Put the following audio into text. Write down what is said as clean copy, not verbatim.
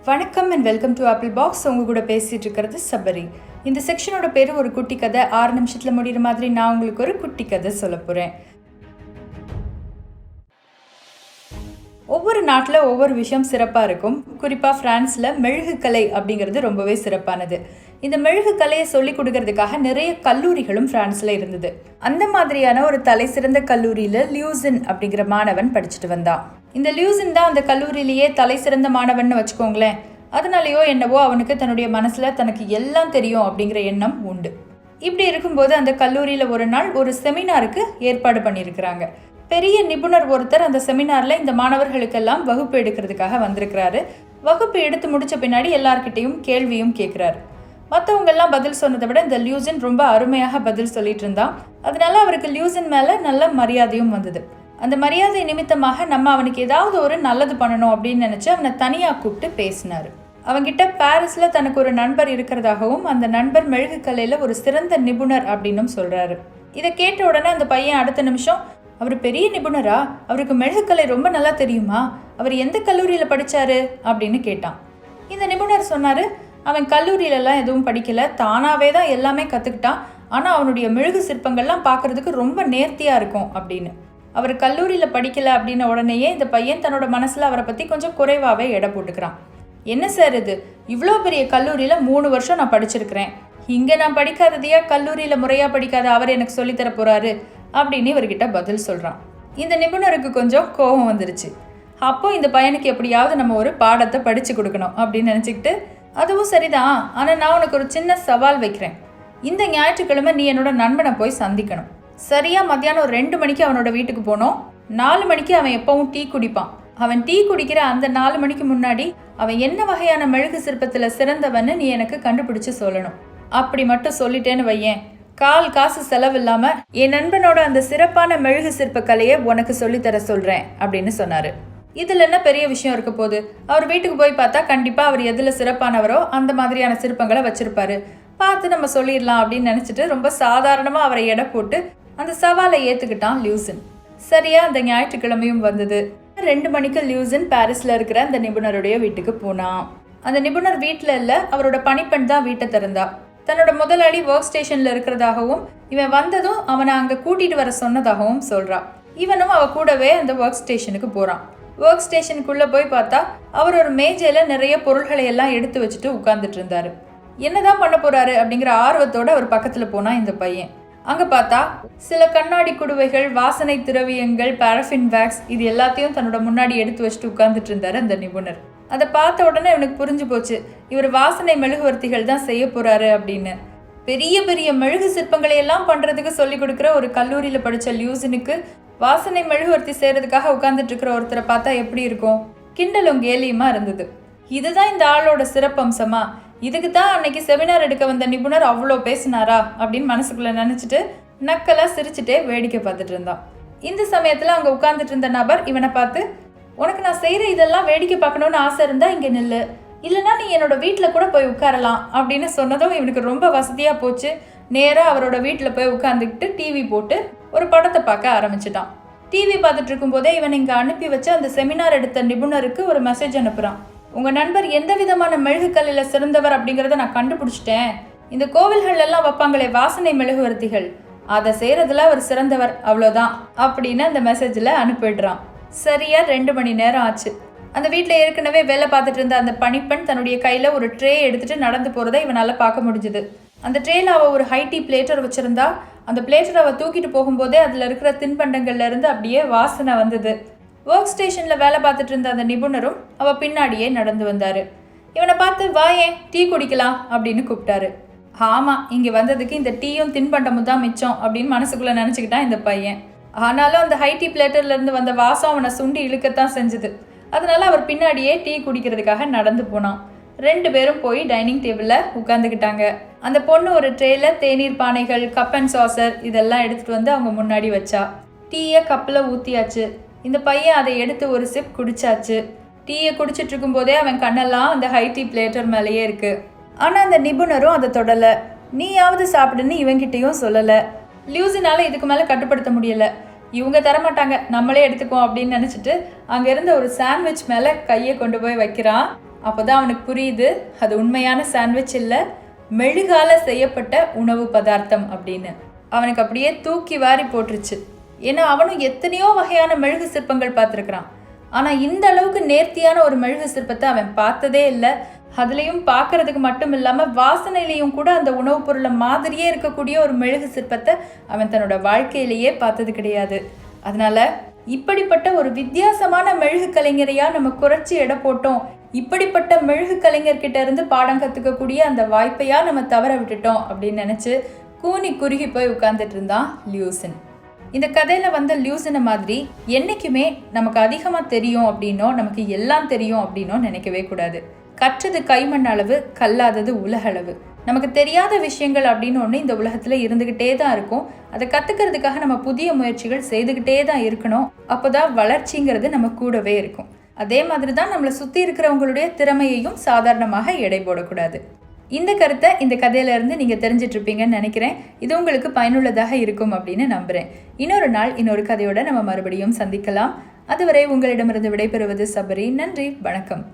வணக்கம் and welcome to apple box. உங்கள் கூட பேசிகிட்டு இருக்கிறது சபரி. இந்த செக்ஷனோட பேர் ஒரு குட்டி கதை. 6 நிமிஷத்தில் முடிகிற மாதிரி நான் உங்களுக்கு ஒரு குட்டி கதை சொல்ல போகிறேன். ஒவ்வொரு நாட்டில் ஒவ்வொரு விஷயம் சிறப்பாக இருக்கும். குறிப்பாக ஃப்ரான்ஸில் மெழுகு கலை அப்படிங்கிறது ரொம்பவே சிறப்பானது. இந்த மெழுகு கலையை சொல்லிக் கொடுக்கறதுக்காக நிறைய கல்லூரிகளும் ஃப்ரான்ஸில் இருந்தது. அந்த மாதிரியான ஒரு தலை சிறந்த கல்லூரியில் லியூசின் அப்படிங்கிற மாணவன் படிச்சுட்டு வந்தான். இந்த லியூசின் தான் அந்த கல்லூரியிலேயே தலை சிறந்த மாணவன் வச்சுக்கோங்களேன். அதனாலேயோ என்னவோ அவனுக்கு தன்னுடைய மனசில் தனக்கு எல்லாம் தெரியும் அப்படிங்கிற எண்ணம் உண்டு. இப்படி இருக்கும்போது அந்த கல்லூரியில் ஒரு நாள் ஒரு செமினாருக்கு ஏற்பாடு பண்ணியிருக்கிறாங்க. பெரிய நிபுணர் ஒருத்தர் அந்த செமினாரில் இந்த மாணவர்களுக்கெல்லாம் வகுப்பு எடுக்கிறதுக்காக வந்திருக்கிறாரு. வகுப்பு எடுத்து முடித்த பின்னாடி எல்லார்கிட்டையும் கேள்வியும் கேட்குறாரு. மற்றவங்கெல்லாம் பதில் சொன்னதை விட இந்த லியூசின் ரொம்ப அருமையாக பதில் சொல்லிட்டு இருந்தான். அதனால அவருக்கு லியூசின் மேலே நல்ல மரியாதையும் வந்தது. அந்த மரியாதை நிமித்தமாக நம்ம அவனுக்கு ஏதாவது ஒரு நல்லது பண்ணணும் அப்படின்னு நினச்சி அவனை தனியாக கூப்பிட்டு பேசினார். அவன்கிட்ட பாரிஸில் தனக்கு ஒரு நண்பர் இருக்கிறதாகவும் அந்த நண்பர் மெழுகு கலையில் ஒரு சிறந்த நிபுணர் அப்படின்னும் சொல்கிறாரு. இதை கேட்ட உடனே அந்த பையன் அடுத்த நிமிஷம், அவர் பெரிய நிபுணரா? அவருக்கு மெழுகுக்கலை ரொம்ப நல்லா தெரியுமா? அவர் எந்த கல்லூரியில் படித்தாரு அப்படின்னு கேட்டான். இந்த நிபுணர் சொன்னார், அவன் கல்லூரியிலலாம் எதுவும் படிக்கலை, தானாகவே தான் எல்லாமே கற்றுக்கிட்டான். ஆனால் அவனுடைய மெழுகு சிற்பங்கள்லாம் பார்க்குறதுக்கு ரொம்ப நேர்த்தியாக இருக்கும் அப்படின்னு. அவர் கல்லூரியில் படிக்கலை அப்படின்ன உடனேயே இந்த பையன் தன்னோட மனசில் அவரை பற்றி கொஞ்சம் குறைவாகவே எடை போட்டுக்கிறான். என்ன சார் இது, இவ்வளோ பெரிய கல்லூரியில் 3 வருஷம் நான் படிச்சிருக்கிறேன், இங்கே நான் படிக்காததையா கல்லூரியில் முறையாக படிக்காத அவர் எனக்கு சொல்லித்தர போகிறாரு அப்படின்னு இவர்கிட்ட பதில் சொல்கிறான். இந்த நிபுணருக்கு கொஞ்சம் கோபம் வந்துருச்சு. அப்போ இந்த பையனுக்கு எப்படியாவது நம்ம ஒரு பாடத்தை படித்து கொடுக்கணும் அப்படின்னு நினச்சிக்கிட்டு, அதுவும் சரிதான், ஆனால் நான் உனக்கு ஒரு சின்ன சவால் வைக்கிறேன். இந்த ஞாயிற்றுக்கிழமை நீ என்னோட நண்பனை போய் சந்திக்கணும். சரியாக மத்தியானம் 2 மணிக்கு அவனோட வீட்டுக்கு போனோம். 4 மணிக்கு அவன் எப்பவும் டீ குடிப்பான். அவன் டீ குடிக்கிற அந்த 4 மணிக்கு முன்னாடி அவன் என்ன வகையான மெழுகு சிற்பத்தில் சிறந்தவன்னு நீ எனக்கு கண்டுபிடிச்சு சொல்லணும். அப்படி மட்டும் சொல்லிட்டேன்னு வையேன், கால் காசு செலவு இல்லாமல் என் நண்பனோட அந்த சிறப்பான மெழுகு சிற்ப கலையை உனக்கு சொல்லித்தர சொல்கிறேன் அப்படின்னு சொன்னார். இதில் என்ன பெரிய விஷயம் இருக்க போகுது? அவர் வீட்டுக்கு போய் பார்த்தா கண்டிப்பாக அவர் எதில் சிறப்பானவரோ அந்த மாதிரியான சிற்பங்களை வச்சுருப்பாரு. பார்த்து நம்ம சொல்லிடலாம் அப்படின்னு நினச்சிட்டு ரொம்ப சாதாரணமாக அவரை எடை போட்டு அந்த சவாலை ஏற்றுக்கிட்டான் லியூசின். சரியா அந்த ஞாயிற்றுக்கிழமையும் வந்தது. 2 மணிக்கு லியூசின் பாரிஸில் இருக்கிற அந்த நிபுணருடைய வீட்டுக்கு போனான். அந்த நிபுணர் வீட்டில் இல்லை, அவரோட பணிப்பெண் தான் வீட்டை திறந்தா. தன்னோட முதலாளி ஒர்க் ஸ்டேஷனில் இருக்கிறதாகவும் இவன் வந்ததும் அவனை அங்கே கூட்டிகிட்டு வர சொன்னதாகவும் சொல்கிறான். இவனும் அவ கூடவே அந்த ஒர்க் ஸ்டேஷனுக்கு போகிறான். ஒர்க் ஸ்டேஷனுக்குள்ளே போய் பார்த்தா அவர் ஒரு மேஜையில் நிறைய பொருள்களை எல்லாம் எடுத்து வச்சுட்டு உட்கார்ந்துட்டு இருந்தார். என்னதான் பண்ண போகிறாரு அப்படிங்கிற ஆர்வத்தோடு அவர் பக்கத்தில் போனான் இந்த பையன். அங்கே பார்த்தா சில கண்ணாடி குடுவைகள், வாசனை திரவியங்கள், பாரஃபின் வேக்ஸ், இது எல்லாத்தையும் தன்னோட முன்னாடி எடுத்து வச்சுட்டு உட்கார்ந்துட்டு இருந்தார் அந்த நிபுணர். அதை பார்த்த உடனே இவனுக்கு புரிஞ்சு போச்சு, இவர் வாசனை மெழுகுவர்த்திகள் தான் செய்ய போகிறாரு அப்படின்னு. பெரிய பெரிய மெழுகு சிற்பங்களை எல்லாம் பண்ணுறதுக்கு சொல்லிக் கொடுக்குற ஒரு கல்லூரியில் படித்த லியூசினுக்கு வாசனை மெழுகுவர்த்தி செய்கிறதுக்காக உட்கார்ந்துட்டு இருக்கிற ஒருத்தரை பார்த்தா எப்படி இருக்கும்? கிண்டலும் கேலியுமா இருந்தது. இதுதான் இந்த ஆளோட சிறப்பம்சமா? இதுக்கு தான் அன்னைக்கு செமினார் எடுக்க வந்த நிபுணர் அவ்வளோ பேசினாரா அப்படின்னு மனசுக்குள்ளே நினச்சிட்டு நக்கலாக சிரிச்சுட்டே வேடிக்கை பார்த்துட்டு இருந்தான். இந்த சமயத்தில் அங்கே உட்கார்ந்துட்டு இருந்த நபர் இவனை பார்த்து, உனக்கு நான் செய்கிற இதெல்லாம் வேடிக்கை பார்க்கணுன்னு ஆசை இருந்தால் இங்கே நில்லு, இல்லைனா நீ என்னோட வீட்டில் கூட போய் உட்காரலாம் அப்படின்னு சொன்னதும் இவனுக்கு ரொம்ப வசதியாக போச்சு. நேராக அவரோட வீட்டில் போய் உட்காந்துக்கிட்டு டிவி போட்டு ஒரு படத்தை பார்க்க ஆரம்பிச்சிட்டான். டிவி பார்த்துட்டு இருக்கும்போதே இவன் இங்கே அனுப்பி வச்சு அந்த செமினார் எடுத்த நிபுணருக்கு ஒரு மெசேஜ் அனுப்புகிறான். உங்கள் நண்பர் எந்த விதமான மெழுகுக்கல்லில் சிறந்தவர் அப்படிங்கிறத நான் கண்டுபிடிச்சிட்டேன். இந்த கோவில்கள் எல்லாம் வைப்பாங்களே வாசனை மெழுகுவர்த்திகள், அதை செய்கிறதுல அவர் சிறந்தவர், அவ்வளோதான் அப்படின்னு அந்த மெசேஜில் அனுப்பிடுறான். சரியாக 2 மணி நேரம் ஆச்சு. அந்த வீட்டில் ஏற்கனவே வேலை பார்த்துட்டு இருந்த அந்த பணிப்பெண் தன்னுடைய கையில் ஒரு ட்ரே எடுத்துகிட்டு நடந்து போகிறத இவனால் பார்க்க முடிஞ்சுது. அந்த ட்ரேயில் அவள் ஒரு ஹைட்டி பிளேட்டர் வச்சுருந்தா. அந்த பிளேட்டரை அவள் தூக்கிட்டு போகும்போதே அதில் இருக்கிற தின்பண்டங்கள்லேருந்து அப்படியே வாசனை வந்தது. ஒர்க் ஸ்டேஷனில் வேலை பார்த்துட்டு இருந்த அந்த நிபுணரும் அவள் பின்னாடியே நடந்து வந்தார். இவனை பார்த்து, வாயேன் டீ குடிக்கலாம் அப்படின்னு கூப்பிட்டாரு. ஆமாம், இங்கே வந்ததுக்கு இந்த டீயும் தின்பண்டமும் தான் மிச்சம் அப்படின்னு மனசுக்குள்ளே நினச்சிக்கிட்டான் இந்த பையன். ஆனாலும் அந்த ஹைட்டி பிளேட்டர்லேருந்து வந்த வாசம் அவனை சுண்டி இழுக்கத்தான் செஞ்சுது. அதனால அவர் பின்னாடியே டீ குடிக்கிறதுக்காக நடந்து போனான். 2 பேரும் போய் டைனிங் டேபிளில் உட்காந்துக்கிட்டாங்க. அந்த பொண்ணு ஒரு ட்ரேயில் தேநீர் பானைகள், கப் அண்ட் சாசர் இதெல்லாம் எடுத்துகிட்டு வந்து அவங்க முன்னாடி வச்சா. டீயை கப்பில் ஊற்றியாச்சு. இந்த பையன் அதை எடுத்து ஒரு சிப் குடிச்சாச்சு. டீயை குடிச்சிட்டு இருக்கும்போதே அவன் கண்ணெல்லாம் அந்த ஹைட்டி பிளேட்டர் மேலேயே இருக்கு. ஆனால் அந்த நிபுணரும் அதை தொடலை. நீயாவது சாப்பிடுன்னு இவங்கிட்டையும் சொல்லலை. லியூசினால இதுக்கு மேலே கட்டுப்படுத்த முடியலை. இவங்க தரமாட்டாங்க, நம்மளே எடுத்துக்குவோம் அப்படின்னு நினச்சிட்டு அங்கே இருந்த ஒரு சாண்ட்விச் மேலே கையை கொண்டு போய் வைக்கிறான். அப்போதான் அவனுக்கு புரியுது அது உண்மையான சாண்ட்விச் இல்லை, மெழுகால செய்யப்பட்ட உணவு பதார்த்தம் அப்படின்னு. அவனுக்கு அப்படியே தூக்கி வாரி போட்டுருச்சு. ஏன்னா அவனும் எத்தனையோ வகையான மெழுகு சிற்பங்கள் பார்த்துருக்குறான். ஆனால் இந்த அளவுக்கு நேர்த்தியான ஒரு மெழுகு சிற்பத்தை அவன் பார்த்ததே இல்லை. அதுலேயும் பார்க்கறதுக்கு மட்டும் இல்லாமல் வாசனையிலையும் கூட அந்த உணவுப் பொருளை மாதிரியே இருக்கக்கூடிய ஒரு மெழுகு சிற்பத்தை அவன் தன்னோட வாழ்க்கையிலேயே பார்த்தது கிடையாது. அதனால இப்படிப்பட்ட ஒரு வித்தியாசமான மெழுகு கலைஞரையா நம்ம குறைச்சி எடை போட்டோம், இப்படிப்பட்ட மெழுகு கலைஞர்கிட்ட இருந்து பாடம் கற்றுக்கக்கூடிய அந்த வாய்ப்பையா நம்ம தவற விட்டுட்டோம் அப்படின்னு நினச்சி கூனி குறுகி போய் உட்கார்ந்துட்டு இருந்தான் லியூசின். இந்த கதையில் வந்த லியூசினை மாதிரி என்றைக்குமே நமக்கு அதிகமாக தெரியும் அப்படின்னோ நமக்கு எல்லாம் தெரியும் அப்படின்னோ நினைக்கவே கூடாது. கற்றது கைமண் அளவு, கல்லாதது உலகளவு. நமக்கு தெரியாத விஷயங்கள் அப்படின்னு ஒன்று இந்த உலகத்தில் இருந்துக்கிட்டே தான் இருக்கும். அதை கற்றுக்கிறதுக்காக நம்ம புதிய முயற்சிகள் செய்துக்கிட்டே தான் இருக்கணும். அப்போ தான் வளர்ச்சிங்கிறது நம்ம கூடவே இருக்கும். அதே மாதிரி தான் நம்மளை சுற்றி இருக்கிறவங்களுடைய திறமையையும் சாதாரணமாக எடை போடக்கூடாது. இந்த கருத்தை இந்த கதையிலேருந்து நீங்கள் தெரிஞ்சிட்ருப்பீங்கன்னு நினைக்கிறேன். இது உங்களுக்கு பயனுள்ளதாக இருக்கும் அப்படின்னு நம்புகிறேன். இன்னொரு நாள் இன்னொரு கதையோட நம்ம மறுபடியும் சந்திக்கலாம். அதுவரை உங்களிடமிருந்து விடைபெறுவது சபரி. நன்றி, வணக்கம்.